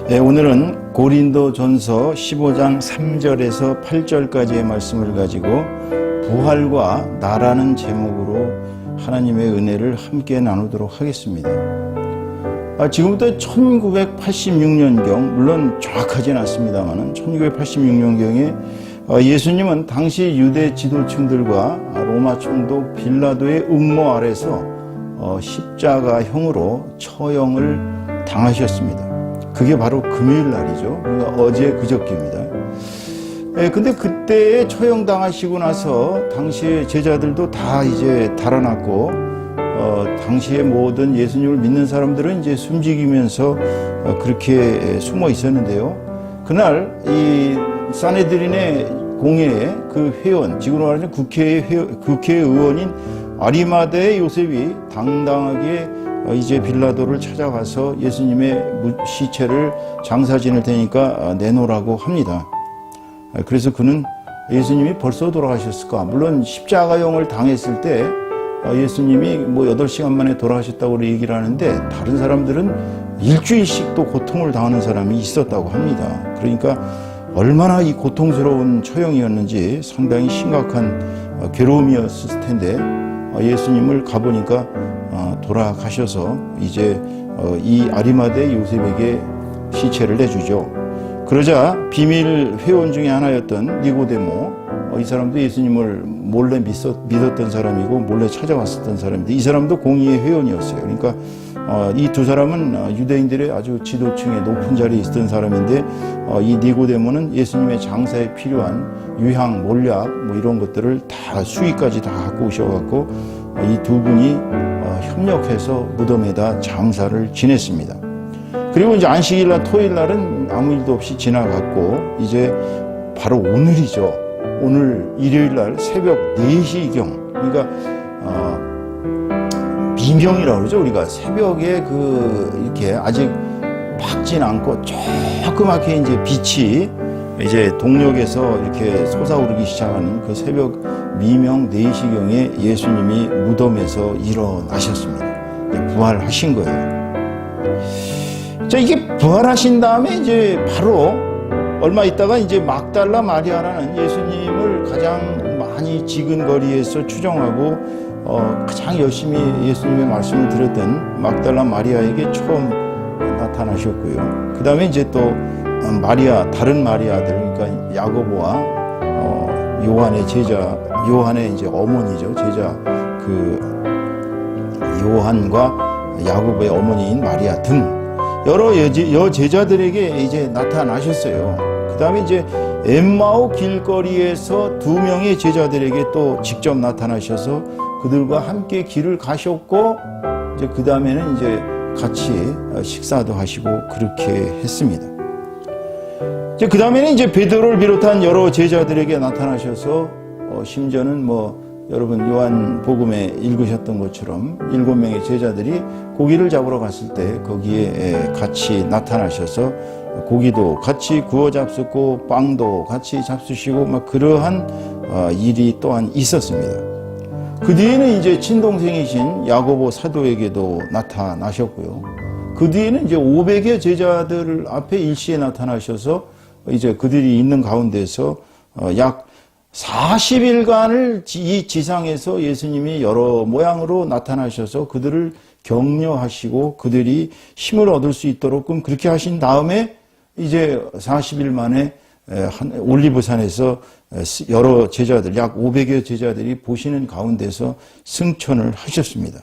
네, 오늘은 고린도전서 15장 3절에서 8절까지의 말씀을 가지고 부활과 나라는 제목으로 하나님의 은혜를 함께 나누도록 하겠습니다. 지금부터 1986년경, 물론 정확하진 않습니다만 1986년경에 예수님은 당시 유대 지도층들과 로마 총독 빌라도의 음모 아래서 십자가형으로 처형을 당하셨습니다. 그게 바로 금요일 날이죠. 그러니까 어제 그저께입니다. 근데 그때 처형당하시고 나서 당시에 제자들도 다 이제 달아났고, 당시에 모든 예수님을 믿는 사람들은 이제 숨지기면서 그렇게 숨어 있었는데요. 그날 이 사네드린의 공회에 그 회원, 지금으로 말하면 국회의원인 아리마대의 요셉이 당당하게 이제 빌라도를 찾아가서 예수님의 시체를 장사 지낼 테니까 내놓으라고 합니다. 그래서 그는 예수님이 벌써 돌아가셨을까? 물론 십자가형을 당했을 때 예수님이 8시간 만에 돌아가셨다고 얘기를 하는데, 다른 사람들은 일주일씩 또 고통을 당하는 사람이 있었다고 합니다. 그러니까 얼마나 이 고통스러운 처형이었는지 상당히 심각한 괴로움이었을 텐데, 예수님을 가보니까 돌아가셔서 이제 이 아리마대 요셉에게 시체를 내주죠. 그러자 비밀 회원 중에 하나였던 니고데모, 이 사람도 예수님을 몰래 믿었던 사람이고 몰래 찾아왔었던 사람인데, 이 사람도 공의의 회원이었어요. 그러니까 이 두 사람은 유대인들의 아주 지도층의 높은 자리에 있었던 사람인데, 이 니고데모는 예수님의 장사에 필요한 유향, 몰약 이런 것들을 다 수위까지 다 갖고 오셔갖고 이 두 분이 협력해서 무덤에다 장사를 지냈습니다. 그리고 이제 안식일날 토요일날은 아무 일도 없이 지나갔고, 이제 바로 오늘이죠. 오늘 일요일날 새벽 4시경, 그러니까 비명이라고 그러죠. 우리가 새벽에 이렇게 아직 밝진 않고 조그맣게 이제 빛이 이제 동력에서 이렇게 솟아오르기 시작하는 그 새벽 미명 4시경에 예수님이 무덤에서 일어나셨습니다. 부활하신 거예요. 자, 이게 부활하신 다음에 이제 바로 얼마 있다가 이제 막달라 마리아라는 예수님을 가장 많이 지근거리에서 추종하고 가장 열심히 예수님의 말씀을 들었던 막달라 마리아에게 처음 나타나셨고요. 그 다음에 이제 또 마리아, 다른 마리아들, 그러니까 야고보와 요한의 제자, 요한의 이제 어머니죠. 제자 요한과 야고보의 어머니인 마리아 등 여러 여제자들에게 이제 나타나셨어요. 그 다음에 이제 엠마오 길거리에서 2명의 제자들에게 또 직접 나타나셔서 그들과 함께 길을 가셨고, 이제 그 다음에는 이제 같이 식사도 하시고 그렇게 했습니다. 이제 그 다음에는 이제 베드로를 비롯한 여러 제자들에게 나타나셔서 심지어는 여러분 요한복음에 읽으셨던 것처럼 7명의 제자들이 고기를 잡으러 갔을 때 거기에 같이 나타나셔서 고기도 같이 구워 잡수고 빵도 같이 잡수시고 그러한 일이 또한 있었습니다. 그 뒤에는 이제 친동생이신 야고보 사도에게도 나타나셨고요. 그 뒤에는 이제 500여 제자들 앞에 일시에 나타나셔서 이제 그들이 있는 가운데서 약 40일간을 이 지상에서 예수님이 여러 모양으로 나타나셔서 그들을 격려하시고 그들이 힘을 얻을 수 있도록 그렇게 하신 다음에 이제 40일 만에 올리브산에서 여러 제자들, 약 500여 제자들이 보시는 가운데서 승천을 하셨습니다.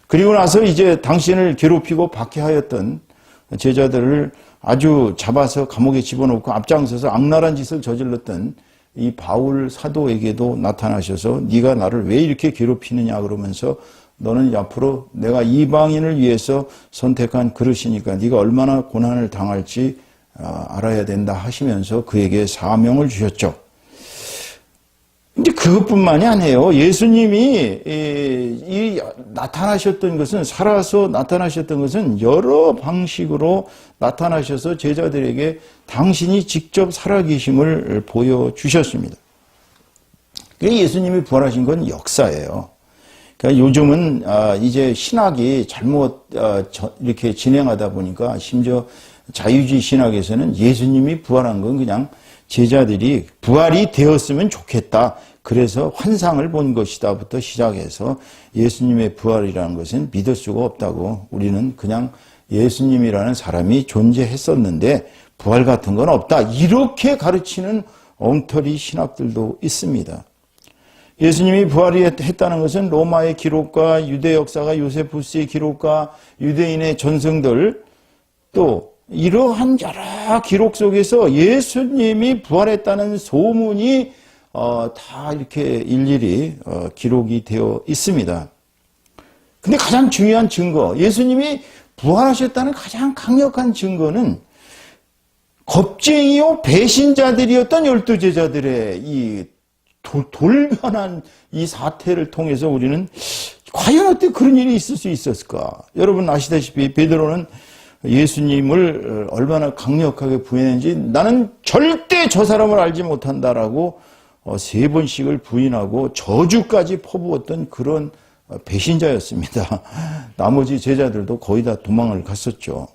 그리고 나서 이제 당신을 괴롭히고 박해하였던 제자들을 아주 잡아서 감옥에 집어넣고 앞장서서 악랄한 짓을 저질렀던 이 바울 사도에게도 나타나셔서 네가 나를 왜 이렇게 괴롭히느냐 그러면서 너는 앞으로 내가 이방인을 위해서 선택한 그릇이니까 네가 얼마나 고난을 당할지 알아야 된다 하시면서 그에게 사명을 주셨죠. 이제 그것뿐만이 아니에요. 예수님이 나타나셨던 것은, 살아서 나타나셨던 것은 여러 방식으로 나타나셔서 제자들에게 당신이 직접 살아계심을 보여주셨습니다. 예수님이 부활하신 건 역사예요. 그러니까 요즘은 이제 신학이 잘못 이렇게 진행하다 보니까 심지어 자유주의 신학에서는 예수님이 부활한 건 그냥 제자들이 부활이 되었으면 좋겠다. 그래서 환상을 본 것이다부터 시작해서 예수님의 부활이라는 것은 믿을 수가 없다고, 우리는 그냥 예수님이라는 사람이 존재했었는데 부활 같은 건 없다, 이렇게 가르치는 엉터리 신학들도 있습니다. 예수님이 부활했다는 것은 로마의 기록과 유대 역사가 요세푸스의 기록과 유대인의 전승들, 또 이러한 여러 기록 속에서 예수님이 부활했다는 소문이 다 이렇게 일일이 기록이 되어 있습니다. 근데 가장 중요한 증거, 예수님이 부활하셨다는 가장 강력한 증거는 겁쟁이요 배신자들이었던 12제자들의 이 돌변한 이 사태를 통해서 우리는 과연 어떻게 그런 일이 있을 수 있었을까? 여러분 아시다시피 베드로는 예수님을 얼마나 강력하게 부인했는지, 나는 절대 저 사람을 알지 못한다라고 3번씩을 부인하고 저주까지 퍼부었던 그런 배신자였습니다. 나머지 제자들도 거의 다 도망을 갔었죠.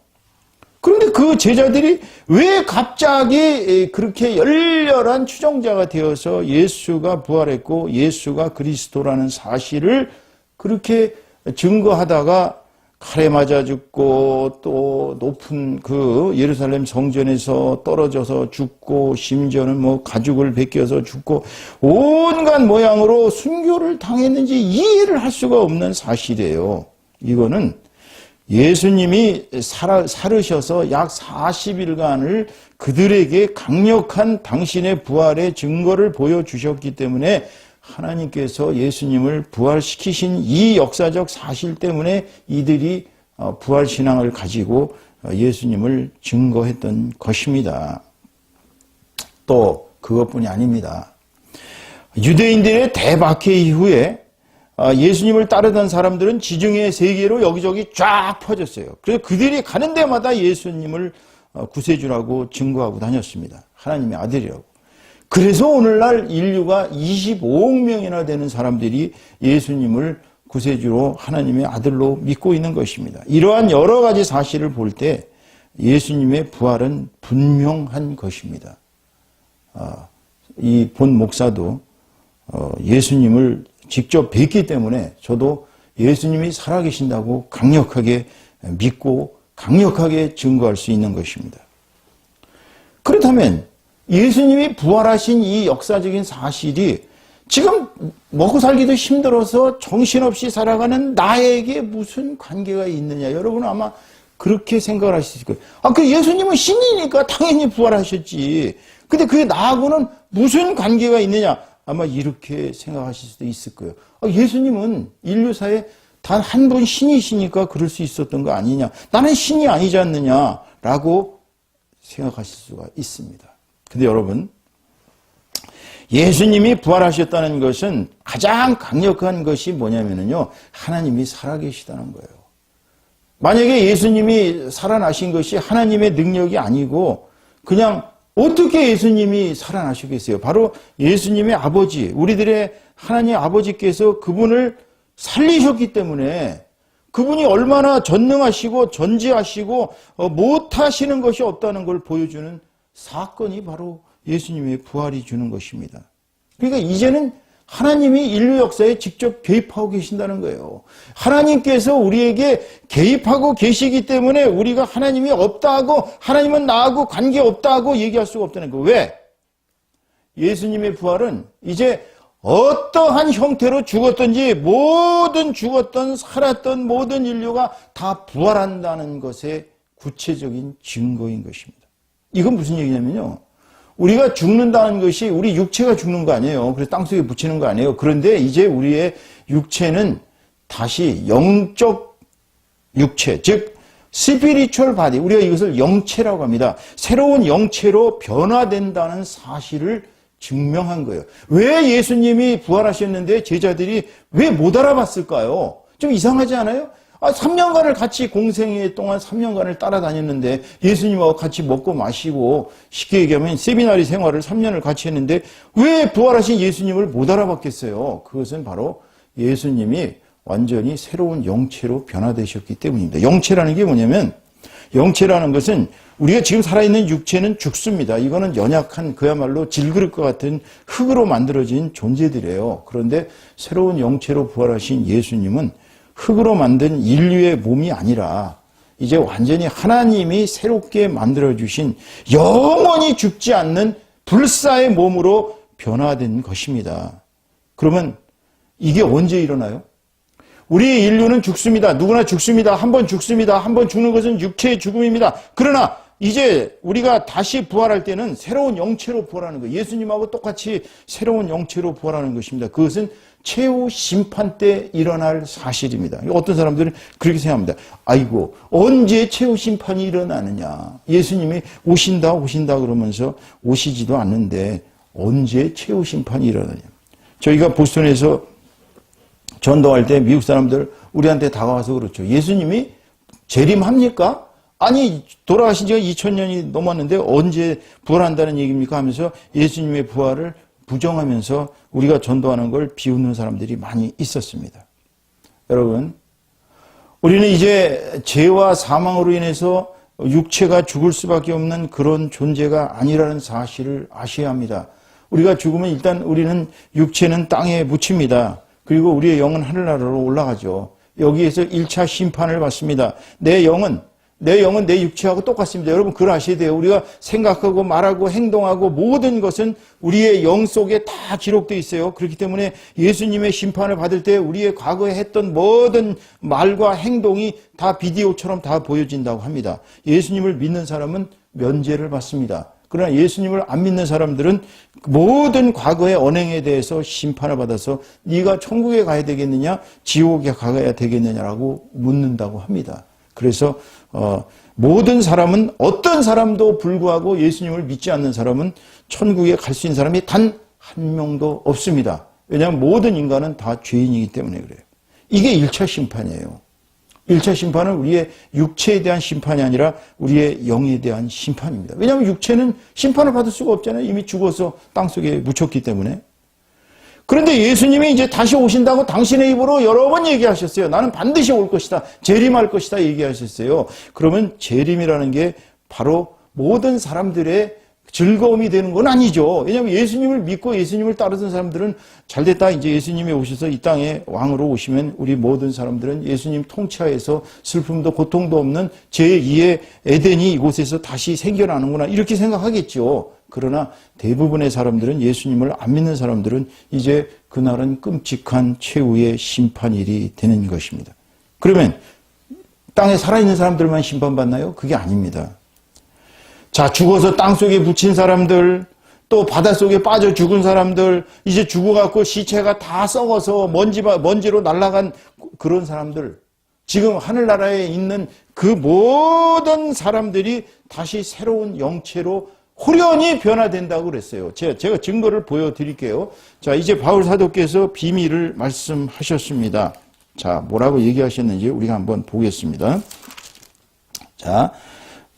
그런데 그 제자들이 왜 갑자기 그렇게 열렬한 추종자가 되어서 예수가 부활했고 예수가 그리스도라는 사실을 그렇게 증거하다가 칼에 맞아 죽고 또 높은 그 예루살렘 성전에서 떨어져서 죽고 심지어는 뭐 가죽을 벗겨서 죽고 온갖 모양으로 순교를 당했는지 이해를 할 수가 없는 사실이에요. 이거는 예수님이 살으셔서 약 40일간을 그들에게 강력한 당신의 부활의 증거를 보여주셨기 때문에 하나님께서 예수님을 부활시키신 이 역사적 사실 때문에 이들이 부활신앙을 가지고 예수님을 증거했던 것입니다. 또 그것뿐이 아닙니다. 유대인들의 대박해 이후에 예수님을 따르던 사람들은 지중해 세계로 여기저기 쫙 퍼졌어요. 그래서 그들이 가는 데마다 예수님을 구세주라고 증거하고 다녔습니다. 하나님의 아들이라고. 그래서 오늘날 인류가 25억 명이나 되는 사람들이 예수님을 구세주로 하나님의 아들로 믿고 있는 것입니다. 이러한 여러 가지 사실을 볼 때 예수님의 부활은 분명한 것입니다. 이 본 목사도 예수님을 직접 뵙기 때문에 저도 예수님이 살아계신다고 강력하게 믿고 강력하게 증거할 수 있는 것입니다. 그렇다면 예수님이 부활하신 이 역사적인 사실이 지금 먹고 살기도 힘들어서 정신없이 살아가는 나에게 무슨 관계가 있느냐, 여러분은 아마 그렇게 생각을 하실 거예요. 그 예수님은 신이니까 당연히 부활하셨지. 근데 그게 나하고는 무슨 관계가 있느냐, 아마 이렇게 생각하실 수도 있을 거예요. 예수님은 인류사에 단 한 분 신이시니까 그럴 수 있었던 거 아니냐, 나는 신이 아니지 않느냐라고 생각하실 수가 있습니다. 근데 여러분, 예수님이 부활하셨다는 것은 가장 강력한 것이 뭐냐면요, 하나님이 살아계시다는 거예요. 만약에 예수님이 살아나신 것이 하나님의 능력이 아니고 그냥 어떻게 예수님이 살아나시겠어요? 바로 예수님의 아버지, 우리들의 하나님 아버지께서 그분을 살리셨기 때문에, 그분이 얼마나 전능하시고 전지하시고 못하시는 것이 없다는 걸 보여주는 사건이 바로 예수님의 부활이 주는 것입니다. 그러니까 이제는 하나님이 인류 역사에 직접 개입하고 계신다는 거예요. 하나님께서 우리에게 개입하고 계시기 때문에 우리가 하나님이 없다고, 하나님은 나하고 관계없다고 얘기할 수가 없다는 거예요. 왜? 예수님의 부활은 이제 어떠한 형태로 죽었든지 모든 죽었던 살았던 모든 인류가 다 부활한다는 것의 구체적인 증거인 것입니다. 이건 무슨 얘기냐면요, 우리가 죽는다는 것이 우리 육체가 죽는 거 아니에요. 그래서 땅속에 묻히는 거 아니에요. 그런데 이제 우리의 육체는 다시 영적 육체, 즉 스피리추얼 바디, 우리가 이것을 영체라고 합니다. 새로운 영체로 변화된다는 사실을 증명한 거예요. 왜 예수님이 부활하셨는데 제자들이 왜 못 알아봤을까요? 좀 이상하지 않아요? 3년간을 같이 공생애 동안 3년간을 따라다녔는데 예수님하고 같이 먹고 마시고 쉽게 얘기하면 세미나리 생활을 3년을 같이 했는데 왜 부활하신 예수님을 못 알아봤겠어요? 그것은 바로 예수님이 완전히 새로운 영체로 변화되셨기 때문입니다. 영체라는 게 뭐냐면, 영체라는 것은 우리가 지금 살아있는 육체는 죽습니다. 이거는 연약한 그야말로 질그릇과 같은 흙으로 만들어진 존재들이에요. 그런데 새로운 영체로 부활하신 예수님은 흙으로 만든 인류의 몸이 아니라 이제 완전히 하나님이 새롭게 만들어주신 영원히 죽지 않는 불사의 몸으로 변화된 것입니다. 그러면 이게 언제 일어나요? 우리 인류는 죽습니다. 누구나 죽습니다. 한 번 죽습니다. 한 번 죽는 것은 육체의 죽음입니다. 그러나 이제 우리가 다시 부활할 때는 새로운 영체로 부활하는 거예요. 예수님하고 똑같이 새로운 영체로 부활하는 것입니다. 그것은 최후 심판 때 일어날 사실입니다. 어떤 사람들은 그렇게 생각합니다. 아이고, 언제 최후 심판이 일어나느냐. 예수님이 오신다 그러면서 오시지도 않는데 언제 최후 심판이 일어나냐. 저희가 보스턴에서 전도할 때 미국 사람들 우리한테 다가와서 그렇죠. 예수님이 재림합니까? 아니, 돌아가신 지가 2000년이 넘었는데 언제 부활한다는 얘기입니까? 하면서 예수님의 부활을 부정하면서 우리가 전도하는 걸 비웃는 사람들이 많이 있었습니다. 여러분, 우리는 이제 죄와 사망으로 인해서 육체가 죽을 수밖에 없는 그런 존재가 아니라는 사실을 아셔야 합니다. 우리가 죽으면 일단 우리는 육체는 땅에 묻힙니다. 그리고 우리의 영은 하늘나라로 올라가죠. 여기에서 1차 심판을 받습니다. 내 영은 내 육체하고 똑같습니다. 여러분 그걸 아셔야 돼요. 우리가 생각하고 말하고 행동하고 모든 것은 우리의 영 속에 다 기록되어 있어요. 그렇기 때문에 예수님의 심판을 받을 때 우리의 과거에 했던 모든 말과 행동이 다 비디오처럼 다 보여진다고 합니다. 예수님을 믿는 사람은 면죄를 받습니다. 그러나 예수님을 안 믿는 사람들은 모든 과거의 언행에 대해서 심판을 받아서 네가 천국에 가야 되겠느냐 지옥에 가야 되겠느냐라고 묻는다고 합니다. 그래서 모든 사람은 어떤 사람도 불구하고 예수님을 믿지 않는 사람은 천국에 갈 수 있는 사람이 단 한 명도 없습니다. 왜냐하면 모든 인간은 다 죄인이기 때문에 그래요. 이게 1차 심판이에요. 1차 심판은 우리의 육체에 대한 심판이 아니라 우리의 영에 대한 심판입니다. 왜냐하면 육체는 심판을 받을 수가 없잖아요. 이미 죽어서 땅속에 묻혔기 때문에. 그런데 예수님이 이제 다시 오신다고 당신의 입으로 여러 번 얘기하셨어요. 나는 반드시 올 것이다. 재림할 것이다 얘기하셨어요. 그러면 재림이라는 게 바로 모든 사람들의 즐거움이 되는 건 아니죠. 왜냐하면 예수님을 믿고 예수님을 따르던 사람들은 잘됐다. 이제 예수님이 오셔서 이 땅에 왕으로 오시면 우리 모든 사람들은 예수님 통치하에서 슬픔도 고통도 없는 제2의 에덴이 이곳에서 다시 생겨나는구나. 이렇게 생각하겠죠. 그러나 대부분의 사람들은 예수님을 안 믿는 사람들은 이제 그날은 끔찍한 최후의 심판일이 되는 것입니다. 그러면 땅에 살아있는 사람들만 심판받나요? 그게 아닙니다. 자, 죽어서 땅속에 묻힌 사람들, 또 바닷속에 빠져 죽은 사람들, 이제 죽어갖고 시체가 다 썩어서 먼지로 날아간 그런 사람들, 지금 하늘나라에 있는 그 모든 사람들이 다시 새로운 영체로 호련히 변화된다고 그랬어요. 제가 증거를 보여드릴게요. 자, 이제 바울 사도께서 비밀을 말씀하셨습니다. 자, 뭐라고 얘기하셨는지 우리가 한번 보겠습니다. 자,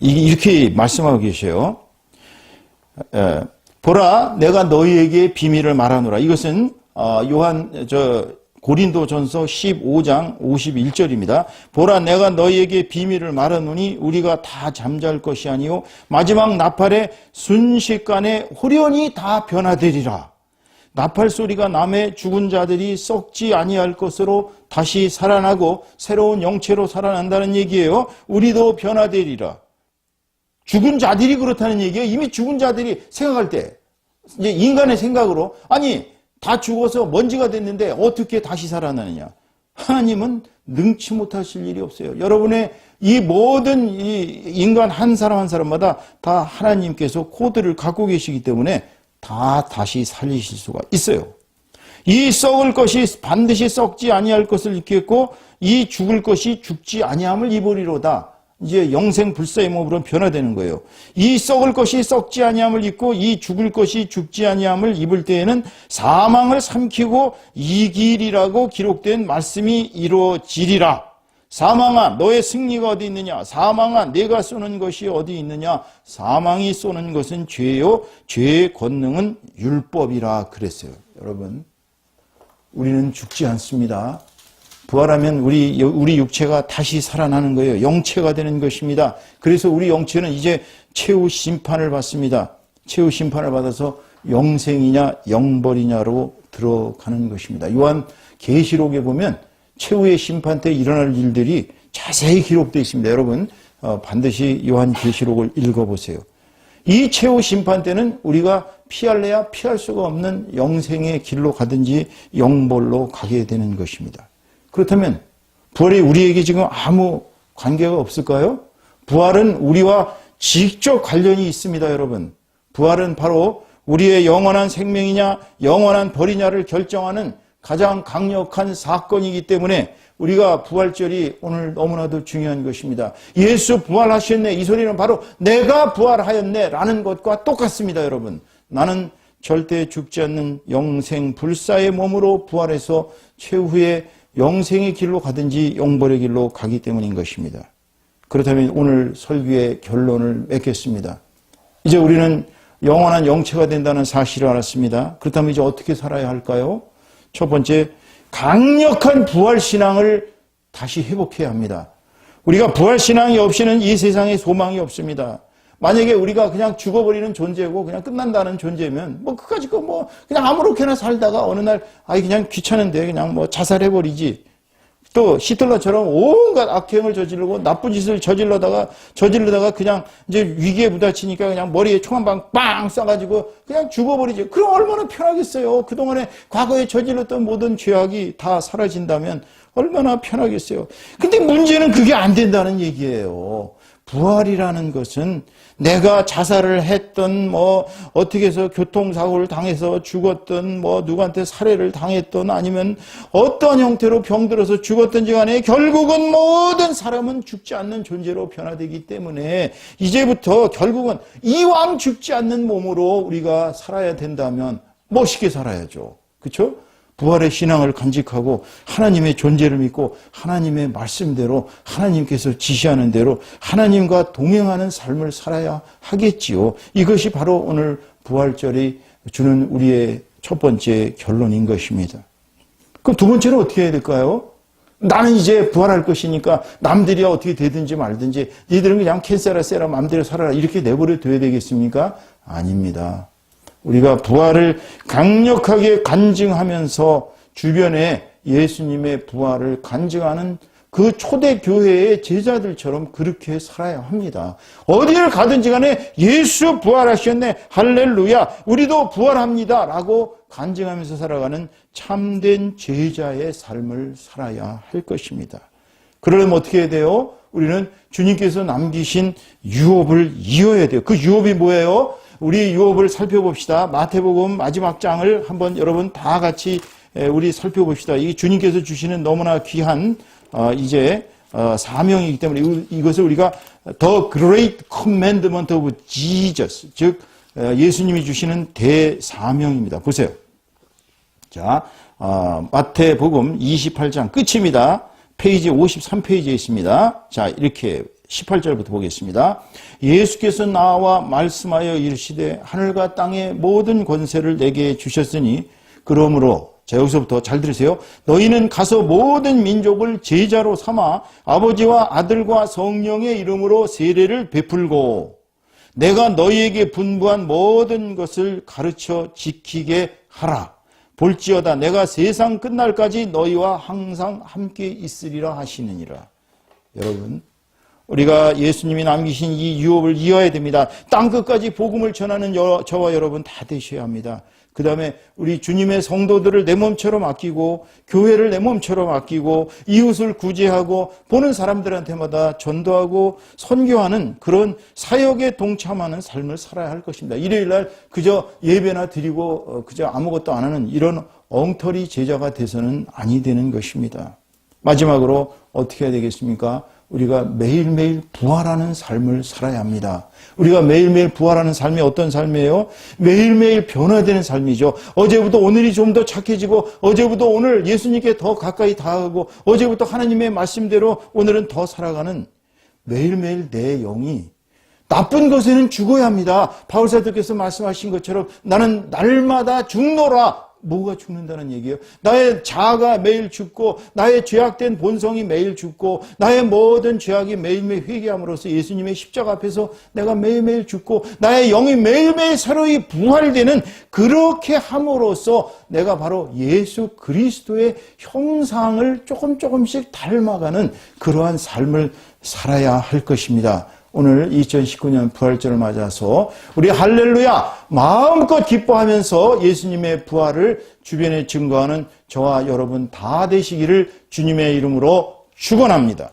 이렇게 말씀하고 계셔요. 보라, 내가 너희에게 비밀을 말하노라. 이것은 고린도전서 15장 51절입니다. 보라, 내가 너희에게 비밀을 말하노니 우리가 다 잠잘 것이 아니요 마지막 나팔에 순식간에 호련히 다 변화되리라. 나팔 소리가 남에 죽은 자들이 썩지 아니할 것으로 다시 살아나고 새로운 영체로 살아난다는 얘기예요. 우리도 변화되리라. 죽은 자들이 그렇다는 얘기예요. 이미 죽은 자들이 생각할 때 이제 인간의 생각으로 아니 다 죽어서 먼지가 됐는데 어떻게 다시 살아나느냐. 하나님은 능치 못하실 일이 없어요. 여러분의 이 모든 이 인간 한 사람 한 사람마다 다 하나님께서 코드를 갖고 계시기 때문에 다 다시 살리실 수가 있어요. 이 썩을 것이 반드시 썩지 아니할 것을 입겠고 이 죽을 것이 죽지 아니함을 입으리로다. 이제 영생 불사의 몸으로 변화되는 거예요. 이 썩을 것이 썩지 아니함을 입고 이 죽을 것이 죽지 아니함을 입을 때에는 사망을 삼키고 이기리라고 기록된 말씀이 이루어지리라. 사망아, 너의 승리가 어디 있느냐? 사망아, 내가 쏘는 것이 어디 있느냐? 사망이 쏘는 것은 죄요, 죄의 권능은 율법이라 그랬어요. 여러분, 우리는 죽지 않습니다. 부활하면 우리 육체가 다시 살아나는 거예요. 영체가 되는 것입니다. 그래서 우리 영체는 이제 최후 심판을 받습니다. 최후 심판을 받아서 영생이냐 영벌이냐로 들어가는 것입니다. 요한 계시록에 보면 최후의 심판 때 일어날 일들이 자세히 기록되어 있습니다. 여러분 반드시 요한 계시록을 읽어보세요. 이 최후 심판 때는 우리가 피할래야 피할 수가 없는 영생의 길로 가든지 영벌로 가게 되는 것입니다. 그렇다면 부활이 우리에게 지금 아무 관계가 없을까요? 부활은 우리와 직접 관련이 있습니다, 여러분. 부활은 바로 우리의 영원한 생명이냐 영원한 벌이냐를 결정하는 가장 강력한 사건이기 때문에 우리가 부활절이 오늘 너무나도 중요한 것입니다. 예수 부활하셨네, 이 소리는 바로 내가 부활하였네 라는 것과 똑같습니다, 여러분. 나는 절대 죽지 않는 영생 불사의 몸으로 부활해서 최후의 영생의 길로 가든지 영벌의 길로 가기 때문인 것입니다. 그렇다면 오늘 설교의 결론을 맺겠습니다. 이제 우리는 영원한 영체가 된다는 사실을 알았습니다. 그렇다면 이제 어떻게 살아야 할까요? 첫 번째, 강력한 부활신앙을 다시 회복해야 합니다. 우리가 부활신앙이 없이는 이 세상에 소망이 없습니다. 만약에 우리가 그냥 죽어버리는 존재고 그냥 끝난다는 존재면 그까짓 거 그냥 아무렇게나 살다가 어느 날 그냥 귀찮은데 그냥 자살해버리지. 또 히틀러처럼 온갖 악행을 저지르고 나쁜 짓을 저질러다가 그냥 이제 위기에 부딪히니까 그냥 머리에 총 한 방 빵 쏴가지고 그냥 죽어버리지. 그럼 얼마나 편하겠어요. 그동안에 과거에 저질렀던 모든 죄악이 다 사라진다면 얼마나 편하겠어요. 근데 문제는 그게 안 된다는 얘기예요. 부활이라는 것은 내가 자살을 했던 어떻게 해서 교통사고를 당해서 죽었던 누구한테 살해를 당했던 아니면 어떤 형태로 병들어서 죽었든지 간에 결국은 모든 사람은 죽지 않는 존재로 변화되기 때문에 이제부터 결국은 이왕 죽지 않는 몸으로 우리가 살아야 된다면 멋있게 살아야죠. 그렇죠? 부활의 신앙을 간직하고 하나님의 존재를 믿고 하나님의 말씀대로 하나님께서 지시하는 대로 하나님과 동행하는 삶을 살아야 하겠지요. 이것이 바로 오늘 부활절이 주는 우리의 첫 번째 결론인 것입니다. 그럼 두 번째는 어떻게 해야 될까요? 나는 이제 부활할 것이니까 남들이 어떻게 되든지 말든지 니들은 그냥 캔세라 세라 마음대로 살아라 이렇게 내버려 둬야 되겠습니까? 아닙니다. 우리가 부활을 강력하게 간증하면서 주변에 예수님의 부활을 간증하는 그 초대교회의 제자들처럼 그렇게 살아야 합니다. 어디를 가든지 간에 예수 부활하셨네, 할렐루야, 우리도 부활합니다 라고 간증하면서 살아가는 참된 제자의 삶을 살아야 할 것입니다. 그러려면 어떻게 해야 돼요? 우리는 주님께서 남기신 유업을 이어야 돼요. 그 유업이 뭐예요? 우리 유업을 살펴봅시다. 마태복음 마지막 장을 한번 여러분 다 같이 우리 살펴봅시다. 이 주님께서 주시는 너무나 귀한 이제 사명이기 때문에 이것을 우리가 The Great Commandment of Jesus, 즉 예수님이 주시는 대사명입니다. 보세요. 자, 마태복음 28장 끝입니다. 페이지 53페이지에 있습니다. 자, 이렇게 18절부터 보겠습니다. 예수께서 나와 말씀하여 이르시되 하늘과 땅의 모든 권세를 내게 주셨으니 그러므로 자 여기서부터 잘 들으세요. 너희는 가서 모든 민족을 제자로 삼아 아버지와 아들과 성령의 이름으로 세례를 베풀고 내가 너희에게 분부한 모든 것을 가르쳐 지키게 하라. 볼지어다 내가 세상 끝날까지 너희와 항상 함께 있으리라 하시느니라. 여러분, 우리가 예수님이 남기신 이 유업을 이어야 됩니다. 땅끝까지 복음을 전하는 저와 여러분 다 되셔야 합니다. 그 다음에 우리 주님의 성도들을 내 몸처럼 아끼고 교회를 내 몸처럼 아끼고 이웃을 구제하고 보는 사람들한테마다 전도하고 선교하는 그런 사역에 동참하는 삶을 살아야 할 것입니다. 일요일날 그저 예배나 드리고 그저 아무것도 안 하는 이런 엉터리 제자가 돼서는 아니 되는 것입니다. 마지막으로 어떻게 해야 되겠습니까? 우리가 매일매일 부활하는 삶을 살아야 합니다. 우리가 매일매일 부활하는 삶이 어떤 삶이에요? 매일매일 변화되는 삶이죠. 어제부터 오늘이 좀 더 착해지고 어제부터 오늘 예수님께 더 가까이 다가가고 어제부터 하나님의 말씀대로 오늘은 더 살아가는 매일매일 내 영이 나쁜 것에는 죽어야 합니다. 바울사도께서 말씀하신 것처럼 나는 날마다 죽노라. 뭐가 죽는다는 얘기예요? 나의 자아가 매일 죽고 나의 죄악된 본성이 매일 죽고 나의 모든 죄악이 매일매일 회개함으로써 예수님의 십자가 앞에서 내가 매일매일 죽고 나의 영이 매일매일 새로이 부활되는, 그렇게 함으로써 내가 바로 예수 그리스도의 형상을 조금씩 닮아가는 그러한 삶을 살아야 할 것입니다. 오늘 2019년 부활절을 맞아서 우리 할렐루야 마음껏 기뻐하면서 예수님의 부활을 주변에 증거하는 저와 여러분 다 되시기를 주님의 이름으로 축원합니다.